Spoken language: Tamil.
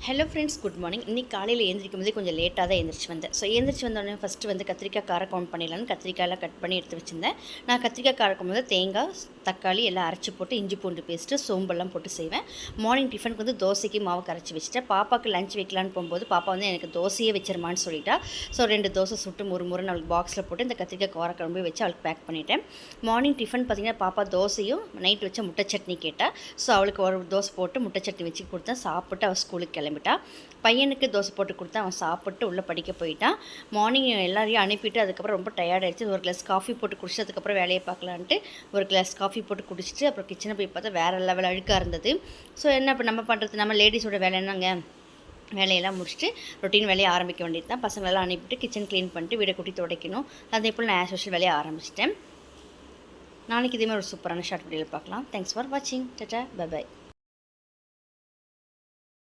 Hello friends, good morning. இன்றைக்கி காலையில் எழுந்திரிக்கும் போதே கொஞ்சம் லேட்டாக தான் எழுந்திரிச்சு வந்தேன். ஸோ எழுந்திரிச்சு வந்தோடனே ஃபஸ்ட்டு வந்து கத்திரிக்காய் காரம் கவுண்ட் பண்ணிடலான்னு கத்திரிக்காயெல்லாம் கட் பண்ணி எடுத்து வச்சுருந்தேன். நான் கத்திரிக்காய் காரம் போது தேங்காய், தக்காளி எல்லாம் அரைச்சி போட்டு இஞ்சி பூண்டு பேஸ்ட்டு சோம்பெல்லாம் போட்டு செய்வேன். மார்னிங் டிஃபனுக்கு வந்து தோசைக்கு மாவு கரைச்சி வச்சுட்டேன். பாப்பாவுக்கு லஞ்ச் வைக்கலான்னு போகும்போது பாப்பா வந்து எனக்கு தோசையே வச்சிருமான்னு சொல்லிட்டா. ஸோ 2 தோசை சுட்டு முறுமுறுன்னு அவளுக்கு பாக்ஸில் போட்டு இந்த கத்திரிக்காய் காரக்குழம்பு வச்சு அவளுக்கு பேக் பண்ணிட்டேன். மார்னிங் டிஃபன் பார்த்திங்கன்னா பாப்பா தோசையும் நைட் வச்ச முட்டை சட்னி கேட்டால். ஸோ அவளுக்கு ஒரு தோசை போட்டு முட்டை சட்னி வச்சு கொடுத்தேன். சாப்பிட்டு அவள் ஸ்கூலுக்கு கிளம்பிட்டா. பையனுக்கு தோசை போட்டு கொடுத்தா அவன் சாப்பிட்டு உள்ளே படிக்க போயிட்டான். மார்னிங் எல்லாரையும் அனுப்பிட்டு அதுக்கப்புறம் ரொம்ப டயர்ட் ஆகிடுச்சு. ஒரு கிளாஸ் காஃபி போட்டு குடிச்சு அதுக்கப்புறம் வேலையை பார்க்கலான்ட்டு ஒரு கிளாஸ் காஃபி போட்டு குடிச்சிட்டு அப்புறம் கிச்சனை போய் பார்த்தா வேறு லெவல் அழுக்காக இருந்தது. ஸோ என்ன இப்போ நம்ம பண்ணுறது, நம்ம லேடிஸோட வேலை என்னங்க, வேலையெல்லாம் முடிச்சுட்டு ரொட்டீன் வேலையை ஆரம்பிக்க வேண்டியது தான். பசங்களெல்லாம் அனுப்பிட்டு கிச்சன் க்ளீன் பண்ணிட்டு வீடை கூட்டி துடைக்கணும். அதே போல் நான் சோஷியல் வேலையை ஆரம்பிச்சிட்டேன். நாளைக்கு இதே மாதிரி ஒரு சூப்பரான ஷார்ட் வீடியோவில் பார்க்கலாம். தேங்க்ஸ் ஃபார் வாட்சிங். Tata, bye bye.